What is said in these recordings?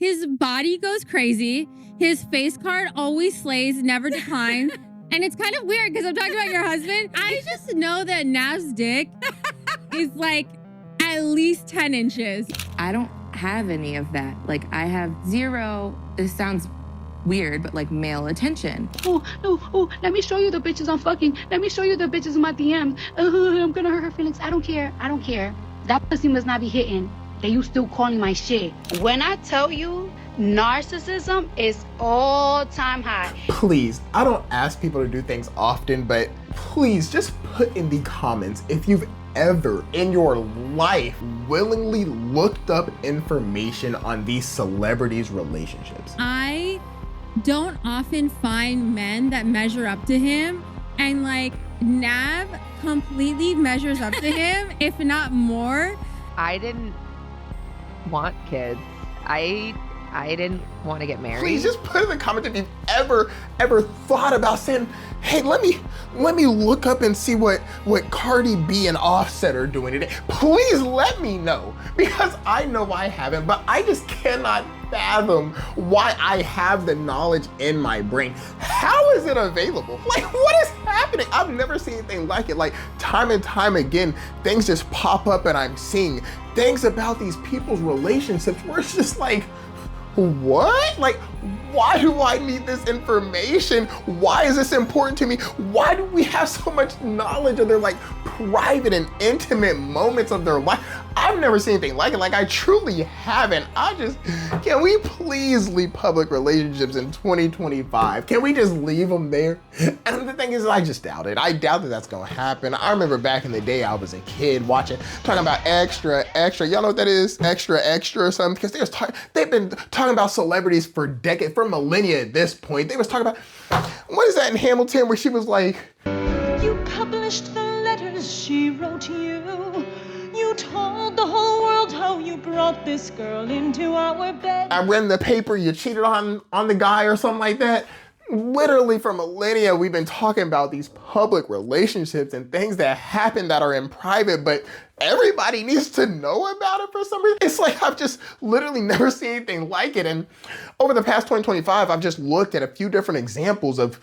His body goes crazy. His face card always slays, never declines. And it's kind of weird because I'm talking about your husband. I just know that Nav's dick is like at least 10 inches. I don't have any of that. Like, I have zero, this sounds weird, but like male attention. Oh, no, oh, let me show you the bitches I'm fucking. Let me show you the bitches in my DMs. I'm gonna hurt her feelings. I don't care. That pussy must not be hitting. That you still calling my shit. When I tell you, narcissism is all-time high. Please, I don't ask people to do things often, but please just put in the comments if you've ever in your life willingly looked up information on these celebrities' relationships. I don't often find men that measure up to him, and like Nav completely measures up to him, if not more. I didn't want kids. I didn't want to get married. Please just put in the comments if you've ever thought about saying, hey, let me look up and see what Cardi B and Offset are doing today. Please let me know, because I know I haven't, but I just cannot fathom why I have the knowledge in my brain. How is it available? Like, what is happening? I've never seen anything like it. Like, time and time again, things just pop up and I'm seeing things about these people's relationships where it's just like, what? Like, why do I need this information? Why is this important to me? Why do we have so much knowledge of their like private and intimate moments of their life? I've never seen anything like it. Like, I truly haven't. Can we please leave public relationships in 2025? Can we just leave them there? And the thing is, I just doubt it. I doubt that that's gonna happen. I remember back in the day, I was a kid talking about extra. Y'all know what that is? Extra or something? Because they've been talking about celebrities for decades, for millennia at this point. They was talking about, what is that in Hamilton where she was like, you published the letters she wrote you. You told the whole world how you brought this girl into our bed. I read in the paper you cheated on the guy or something like that. Literally for millennia, we've been talking about these public relationships and things that happen that are in private, but everybody needs to know about it for some reason. It's like I've just literally never seen anything like it. And over the past 2025, I've just looked at a few different examples of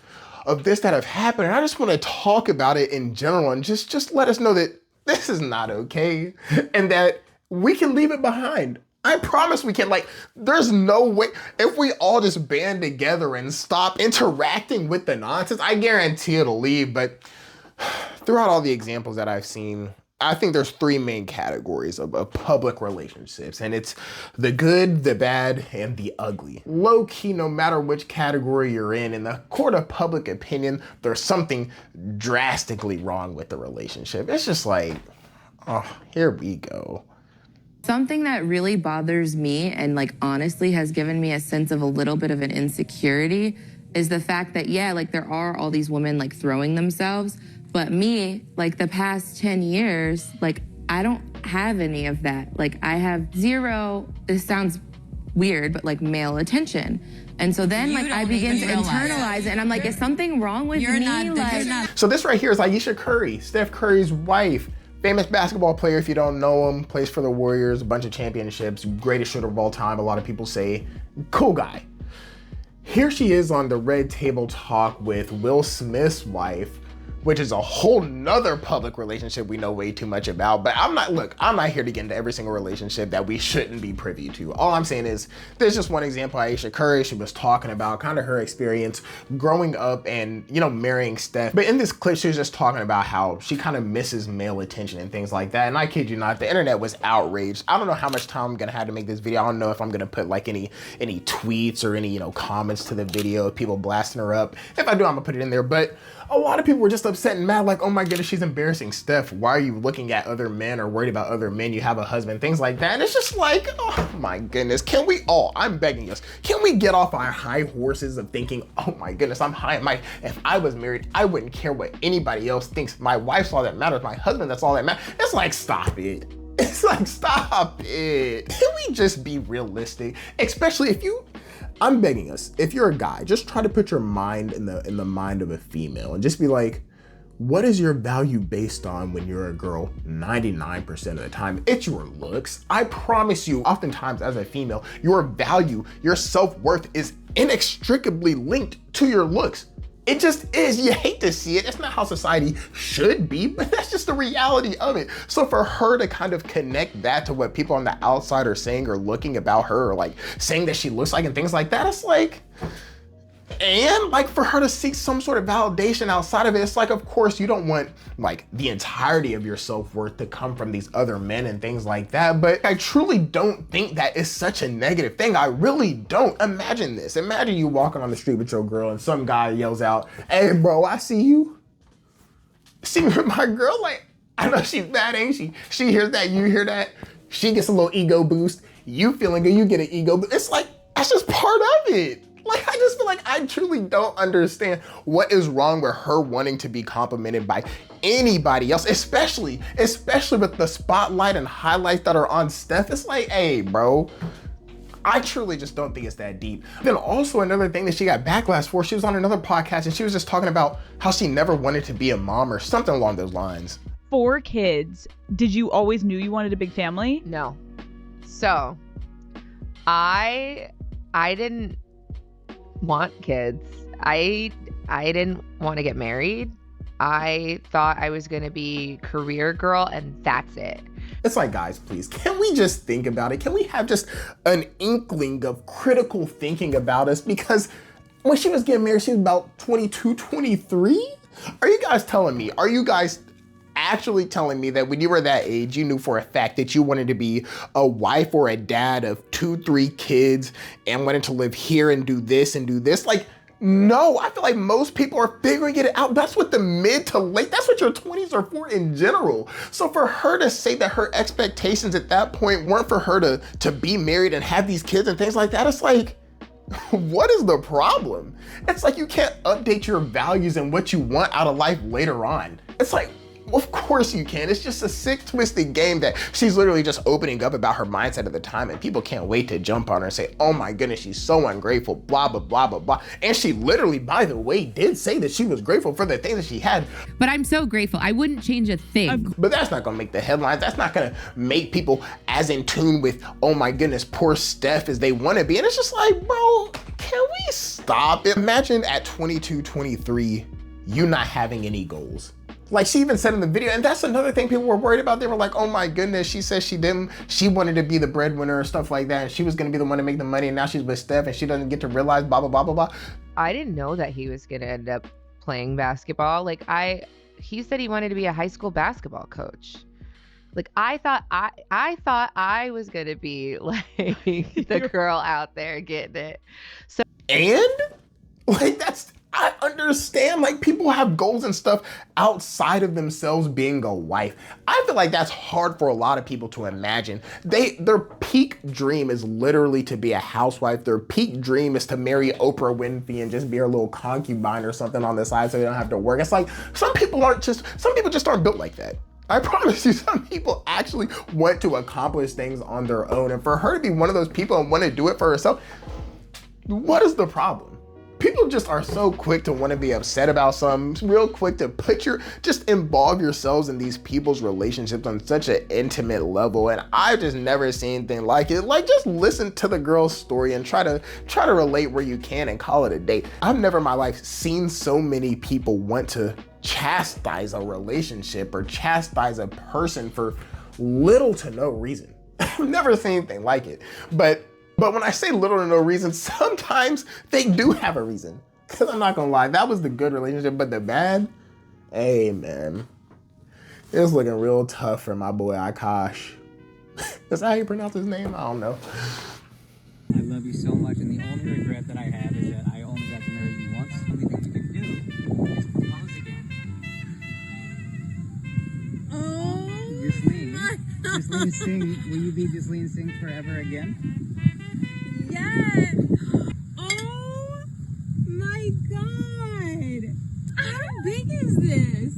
this that have happened. And I just want to talk about it in general and just let us know that this is not okay and that we can leave it behind. I promise we can. Like, there's no way, if we all just band together and stop interacting with the nonsense, I guarantee it'll leave. But throughout all the examples that I've seen, I think there's three main categories of public relationships, and it's the good, the bad, and the ugly. Low key, no matter which category you're in the court of public opinion, there's something drastically wrong with the relationship. It's just like, oh, here we go. Something that really bothers me and like honestly has given me a sense of a little bit of an insecurity is the fact that, yeah, like there are all these women like throwing themselves, but me, like the past 10 years, like I don't have any of that. Like I have zero, this sounds weird, but like male attention. And so then like I begin to internalize it and I'm like, is something wrong with me? So this right here is Ayesha Curry, Steph Curry's wife. Famous basketball player, if you don't know him, plays for the Warriors, a bunch of championships, greatest shooter of all time, a lot of people say. Cool guy. Here she is on the Red Table Talk with Will Smith's wife, which is a whole nother public relationship we know way too much about. But I'm not here to get into every single relationship that we shouldn't be privy to. All I'm saying is, there's just one example, Ayesha Curry, she was talking about kind of her experience growing up and, you know, marrying Steph. But in this clip, she was just talking about how she kind of misses male attention and things like that. And I kid you not, the internet was outraged. I don't know how much time I'm gonna have to make this video. I don't know if I'm gonna put like any tweets or any, you know, comments to the video, people blasting her up. If I do, I'm gonna put it in there. But a lot of people were just upset and mad, like, oh my goodness, she's embarrassing Steph. Why are you looking at other men or worried about other men? You have a husband, things like that. And it's just like, oh my goodness, can we all, I'm begging us, can we get off our high horses of thinking, oh my goodness, I'm high. If I was married, I wouldn't care what anybody else thinks. My wife's all that matters, my husband, that's all that matters. It's like, stop it. It's like, stop it. Can we just be realistic? Especially if you, I'm begging us, if you're a guy, just try to put your mind in the mind of a female and just be like, What is your value based on when you're a girl? 99% of the time, it's your looks. I promise you, oftentimes as a female, your value, your self-worth is inextricably linked to your looks. It just is. You hate to see it. It's not how society should be, but that's just the reality of it. So for her to kind of connect that to what people on the outside are saying or looking about her, or like saying that she looks like and things like that, it's like, and like for her to seek some sort of validation outside of it, it's like, of course you don't want like the entirety of your self-worth to come from these other men and things like that. But I truly don't think that is such a negative thing. I really don't. Imagine this. Imagine you walking on the street with your girl and some guy yells out, "Hey bro, I see you. See me with my girl?" Like, I know she's bad, ain't she? She hears that, you hear that. She gets a little ego boost. You feeling good, you get an ego boost. It's like, that's just part of it. Like, I just feel like I truly don't understand what is wrong with her wanting to be complimented by anybody else, especially with the spotlight and highlights that are on Steph. It's like, hey, bro, I truly just don't think it's that deep. Then also another thing that she got backlash for, she was on another podcast and she was just talking about how she never wanted to be a mom or something along those lines. 4 kids. Did you always knew you wanted a big family? No. So, I didn't want kids. I didn't want to get married. I thought I was going to be career girl and that's it. It's like, guys, please, can we just think about it? Can we have just an inkling of critical thinking about us? Because when she was getting married, she was about 22, 23? Are you guys telling me, are you guys actually telling me that when you were that age, you knew for a fact that you wanted to be a wife or a dad of 2, 3 kids and wanted to live here and do this and do this? Like, no, I feel like most people are figuring it out. That's what the mid to late, that's what your 20s are for in general. So for her to say that her expectations at that point weren't for her to be married and have these kids and things like that, it's like, what is the problem? It's like you can't update your values and what you want out of life later on. It's like, of course you can. It's just a sick, twisted game that she's literally just opening up about her mindset at the time, and people can't wait to jump on her and say, oh my goodness, she's so ungrateful, blah, blah, blah, blah, blah. And she literally, by the way, did say that she was grateful for the things that she had. But I'm so grateful. I wouldn't change a thing. But that's not gonna make the headlines. That's not gonna make people as in tune with, oh my goodness, poor Steph as they wanna be. And it's just like, bro, can we stop? Imagine at 22, 23, you not having any goals. Like she even said in the video, and that's another thing people were worried about. They were like, oh my goodness, she said she wanted to be the breadwinner or stuff like that. And she was gonna be the one to make the money, and now she's with Steph and she doesn't get to realize blah, blah, blah, blah, blah. I didn't know that he was gonna end up playing basketball. Like he said he wanted to be a high school basketball coach. Like I thought I was gonna be like the girl out there getting it. So and like I understand, like people have goals and stuff outside of themselves being a wife. I feel like that's hard for a lot of people to imagine. Their peak dream is literally to be a housewife. Their peak dream is to marry Oprah Winfrey and just be her little concubine or something on the side so they don't have to work. It's like some people just aren't built like that. I promise you, some people actually want to accomplish things on their own. And for her to be one of those people and want to do it for herself, what is the problem? People just are so quick to want to be upset about something, real quick to just involve yourselves in these people's relationships on such an intimate level. And I've just never seen anything like it. Like, just listen to the girl's story and try to relate where you can and call it a date. I've never in my life seen so many people want to chastise a relationship or chastise a person for little to no reason. I've never seen anything like it. But when I say little to no reason, sometimes they do have a reason. Because I'm not gonna lie, that was the good relationship, but the bad, hey man, it's looking real tough for my boy Akaash. Is that how you pronounce his name? I don't know. I love you so much, and the only regret that I have is that I only got to marry you once. The only thing you can do is propose again. Oh, Jasleen Singh, will you be Jasleen Singh forever again? Yes! Oh my God! How big is this?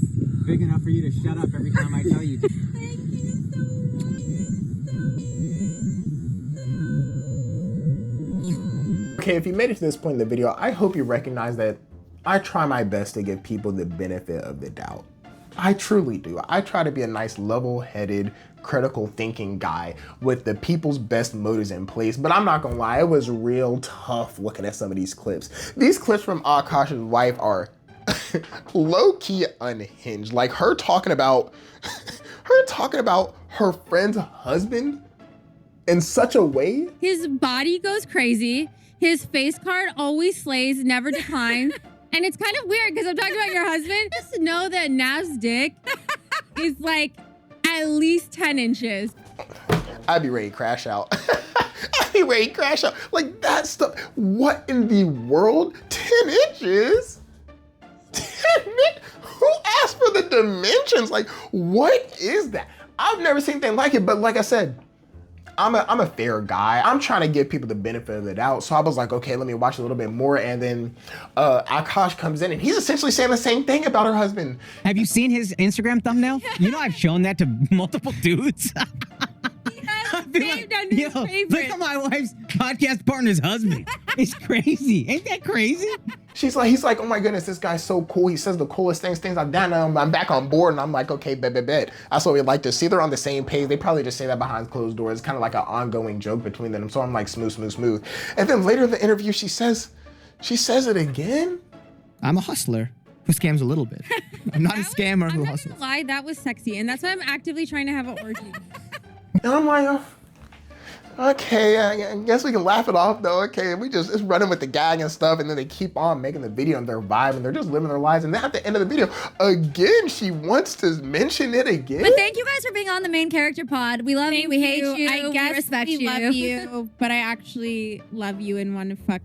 Big enough for you to shut up every time I tell you to. Thank you so much. Okay, if you made it to this point in the video, I hope you recognize that I try my best to give people the benefit of the doubt. I truly do. I try to be a nice, level-headed, critical thinking guy with the people's best motives in place, but I'm not gonna lie, it was real tough looking at some of these clips. These clips from Akaash's wife are low-key unhinged. Like her talking about her friend's husband in such a way. His body goes crazy. His face card always slays, never declines. And it's kind of weird because I'm talking about your husband. Just know that Nav's dick is like at least 10 inches. I'd be ready to crash out. I'd be ready to crash out. Like that stuff. What in the world? 10 inches? 10 inches? Who asked for the dimensions? Like, what is that? I've never seen anything like it, but like I said, I'm a fair guy. I'm trying to give people the benefit of the doubt. So I was like, okay, let me watch a little bit more. And then Akaash comes in and he's essentially saying the same thing about her husband. Have you seen his Instagram thumbnail? You know, I've shown that to multiple dudes. Saved under his favorite. Look at my wife's podcast partner's husband. It's crazy. Ain't that crazy? He's like, oh my goodness, this guy's so cool. He says the coolest things like that. And I'm back on board. And I'm like, okay, bet. That's what we like to see. They're on the same page. They probably just say that behind closed doors. It's kind of like an ongoing joke between them. So I'm like, smooth. And then later in the interview, she says it again. I'm a hustler who scams a little bit. I'm not a scammer who I'm not hustles. gonna lie, that was sexy. And that's why I'm actively trying to have an orgy. And I'm like, okay, I guess we can laugh it off though. Okay, it's running with the gag and stuff, and then they keep on making the video and their vibe, and they're just living their lives. And then at the end of the video, again, she wants to mention it again. But thank you guys for being on the main character pod. We love you. We hate you. I guess we respect we you. love you, but I actually love you and want to fuck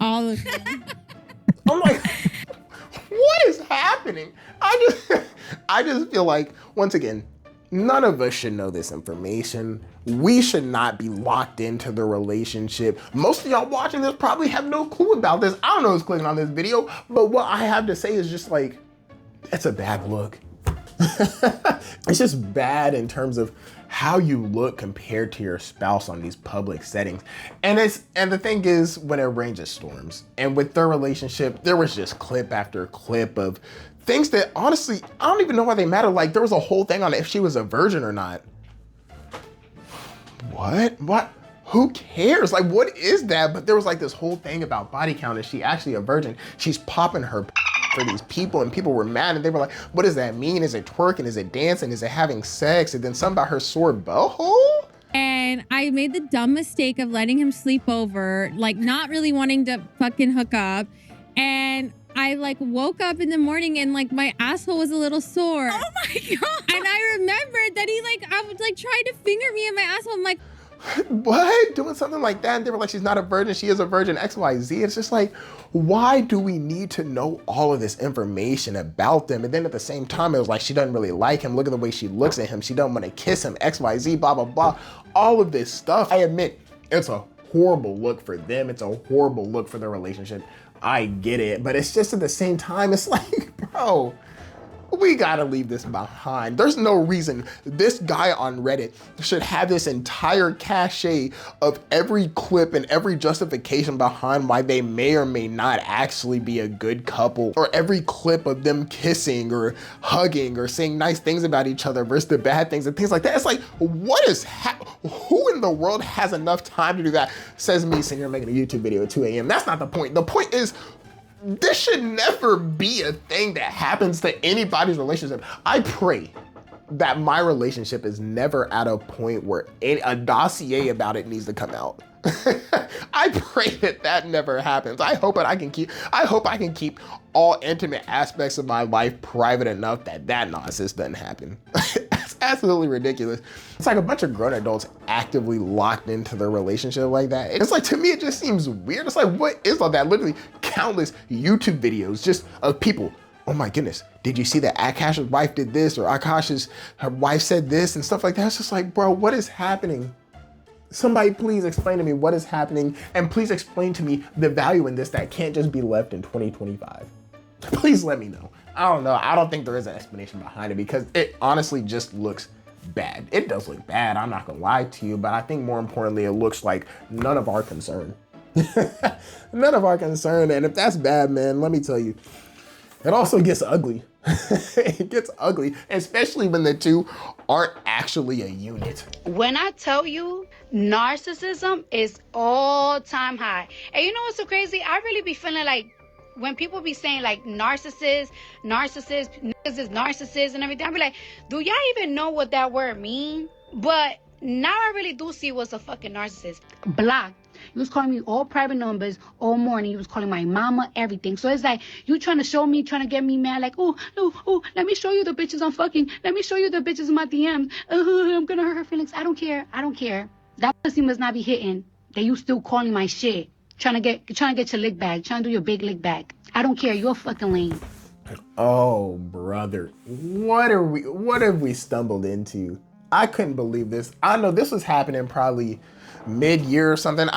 all of you. I'm like, what is happening? I just feel like, once again, none of us should know this information. We should not be locked into the relationship. Most of y'all watching this probably have no clue about this. I don't know who's clicking on this video, but what I have to say is just like, it's a bad look. It's just bad in terms of how you look compared to your spouse on these public settings. And the thing is, when it rains, it storms. And with their relationship, there was just clip after clip of things that honestly, I don't even know why they matter. Like there was a whole thing on if she was a virgin or not. What? Who cares? Like, what is that? But there was like this whole thing about body count. Is she actually a virgin? She's popping her for these people, and people were mad, and they were like, what does that mean? Is it twerking? Is it dancing? Is it having sex? And then something about her sore butthole? And I made the dumb mistake of letting him sleep over, like not really wanting to fucking hook up. And I like woke up in the morning and like my asshole was a little sore. Oh my God. And I remembered that I was like trying to finger me in my asshole. I'm like, what? Doing something like that? And they were like, she's not a virgin, she is a virgin, XYZ. It's just like, why do we need to know all of this information about them? And then at the same time, it was like, she doesn't really like him. Look at the way she looks at him. She doesn't want to kiss him, XYZ, blah, blah, blah. All of this stuff. I admit, it's a horrible look for them. It's a horrible look for their relationship. I get it, but it's just at the same time, it's like, bro, we gotta leave this behind. There's no reason this guy on Reddit should have this entire cachet of every clip and every justification behind why they may or may not actually be a good couple, or every clip of them kissing or hugging or saying nice things about each other versus the bad things and things like that. It's like, what is who in the world has enough time to do that? Says me sitting here making a YouTube video at 2 a.m. That's not the point. The point is, this should never be a thing that happens to anybody's relationship. I pray that my relationship is never at a point where a dossier about it needs to come out. I pray that never happens. I hope I can keep all intimate aspects of my life private enough that nonsense doesn't happen. It's absolutely ridiculous. It's like a bunch of grown adults actively locked into their relationship like that. It's like, to me, it just seems weird. It's like, what is all that? Literally countless YouTube videos just of people. Oh my goodness, did you see that Akaash's wife did this, or her wife said this and stuff like that? It's just like, bro, what is happening? Somebody please explain to me what is happening, and please explain to me the value in this that can't just be left in 2025. Please let me know. I don't know. I don't think there is an explanation behind it, because it honestly just looks bad. It does look bad, I'm not gonna lie to you, but I think more importantly, it looks like none of our concern. None of our concern. And if that's bad, man, let me tell you, it also gets ugly. It gets ugly, especially when the two aren't actually a unit. When I tell you, narcissism is all time high. And you know what's so crazy? I really be feeling like when people be saying like narcissist, niggas is narcissist and everything, I be like, do y'all even know what that word mean? But now I really do see what's a fucking narcissist. Blocked. You was calling me all private numbers all morning. You was calling my mama, everything. So it's like, you trying to show me, trying to get me mad, like, oh, let me show you the bitches I'm fucking. Let me show you the bitches in my DMs. I'm gonna hurt her feelings. I don't care. That pussy must not be hitting. That you still calling my shit. Trying to get your lick back. Trying to do your big lick back. I don't care. You're fucking lame. Oh, brother. What have we stumbled into? I couldn't believe this. I know this was happening probably mid-year or something.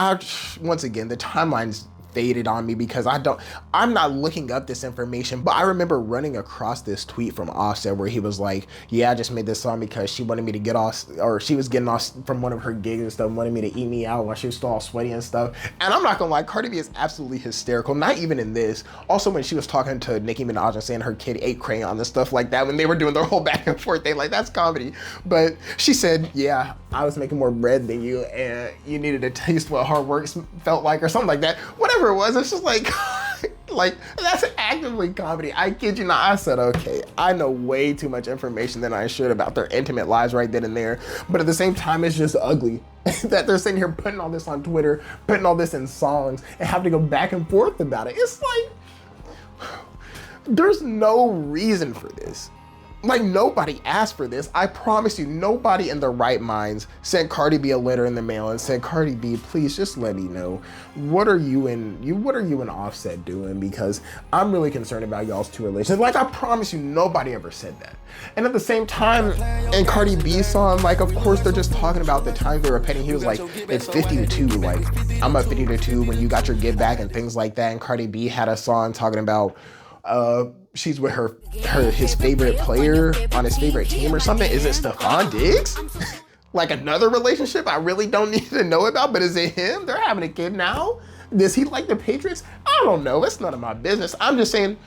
Once again, the timeline's faded on me because I'm not looking up this information, but I remember running across this tweet from Offset where he was like, yeah, I just made this song because she wanted me to get off, or she was getting off from one of her gigs and stuff, wanted me to eat me out while she was still all sweaty and stuff. And I'm not gonna lie, Cardi B is absolutely hysterical, not even in this. Also when she was talking to Nicki Minaj and saying her kid ate crayon and stuff like that, when they were doing their whole back and forth thing, like that's comedy. But she said, yeah, I was making more bread than you and you needed to taste what hard work felt like or something like that. Whatever it was, it's just like, like that's actively comedy. I kid you not. I said, okay, I know way too much information than I should about their intimate lives right then and there. But at the same time, it's just ugly that they're sitting here putting all this on Twitter, putting all this in songs and having to go back and forth about it. It's like, there's no reason for this. Like nobody asked for this. I promise you, nobody in their right minds sent Cardi B a letter in the mail and said, Cardi B, please just let me know what are you and Offset doing, because I'm really concerned about y'all's two relations. Like I promise you, nobody ever said that. And at the same time, in Cardi B's song, like of course they're just talking about the times they were petting. He was like, it's 50-2, like I'm up 50-2 when you got your get back and things like that. And Cardi B had a song talking about she's with his favorite player on his favorite team or something. Is it Stephon Diggs? Like another relationship I really don't need to know about, but is it him? They're having a kid now. Does he like the Patriots? I don't know. It's none of my business. I'm just saying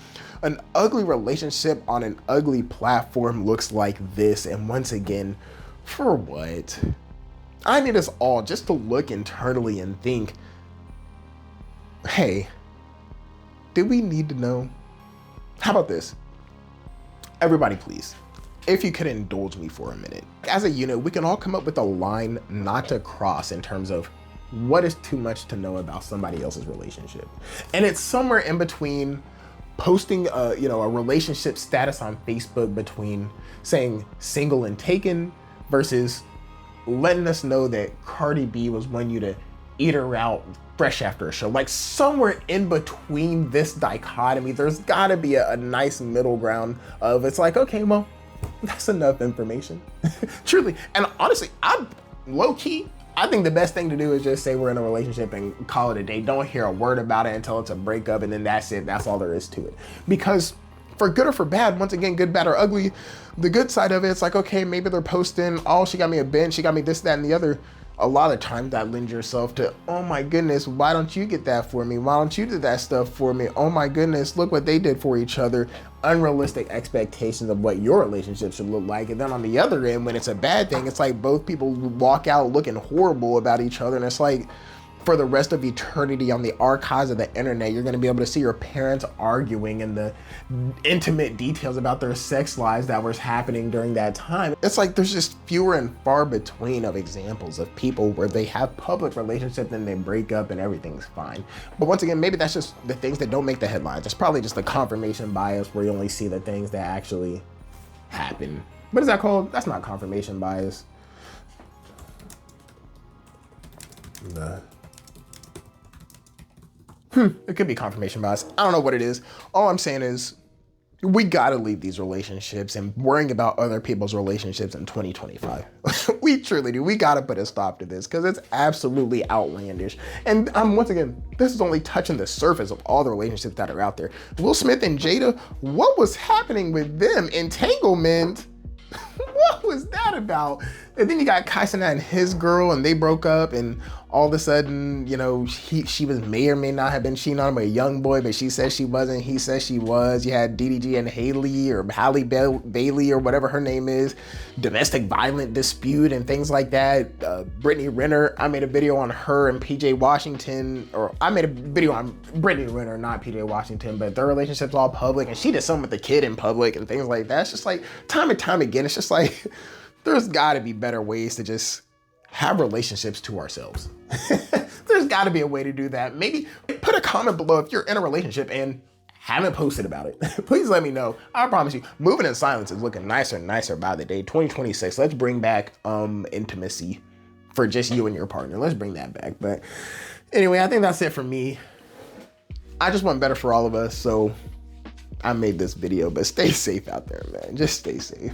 an ugly relationship on an ugly platform looks like this. And once again, for what? I need us all just to look internally and think, hey, do we need to know? How about this? Everybody, please, if you could indulge me for a minute. As a unit, we can all come up with a line not to cross in terms of what is too much to know about somebody else's relationship. And it's somewhere in between posting a relationship status on Facebook between saying single and taken versus letting us know that Cardi B was wanting you to eat her out fresh after a show. Like somewhere in between this dichotomy, there's gotta be a nice middle ground of it's like, okay, well, that's enough information. Truly. And honestly, I'm low key, I think the best thing to do is just say we're in a relationship and call it a day. Don't hear a word about it until it's a breakup, and then that's it. That's all there is to it. Because for good or for bad, once again, good, bad, or ugly, the good side of it, it's like, okay, maybe they're posting, oh, she got me a bench, she got me this, that, and the other. A lot of times that lends yourself to, oh my goodness, why don't you get that for me? Why don't you do that stuff for me? Oh my goodness, look what they did for each other. Unrealistic expectations of what your relationship should look like. And then on the other end, when it's a bad thing, it's like both people walk out looking horrible about each other. And it's like, for the rest of eternity on the archives of the internet, you're going to be able to see your parents arguing and the intimate details about their sex lives that was happening during that time. It's like there's just fewer and far between of examples of people where they have public relationships and they break up and everything's fine. But once again, maybe that's just the things that don't make the headlines. It's probably just the confirmation bias where you only see the things that actually happen. What is that called? That's not confirmation bias. Nah. It could be confirmation bias. I don't know what it is. All I'm saying is we gotta leave these relationships and worrying about other people's relationships in 2025. We truly do. We gotta put a stop to this because it's absolutely outlandish. And once again, this is only touching the surface of all the relationships that are out there. Will Smith and Jada, what was happening with them? Entanglement? What was that about? And then you got Kaisana and his girl and they broke up and all of a sudden, you know, she was may or may not have been cheating on him with a young boy, but she says she wasn't. He says she was. You had DDG and Halle Bailey or whatever her name is, domestic violent dispute and things like that. Brittany Renner, I made a video on her and PJ Washington, or I made a video on Brittany Renner, not PJ Washington, but their relationship's all public, and she did something with the kid in public and things like that. It's just like time and time again, it's just like there's got to be better ways to just have relationships to ourselves. There's got to be a way to do that. Maybe put a comment below if you're in a relationship and haven't posted about it. Please let me know. I promise you, moving in silence is looking nicer and nicer by the day. 2026, let's bring back intimacy for just you and your partner. Let's bring that back. But anyway, I think that's it for me. I just want better for all of us, so I made this video, but stay safe out there, man. Just stay safe.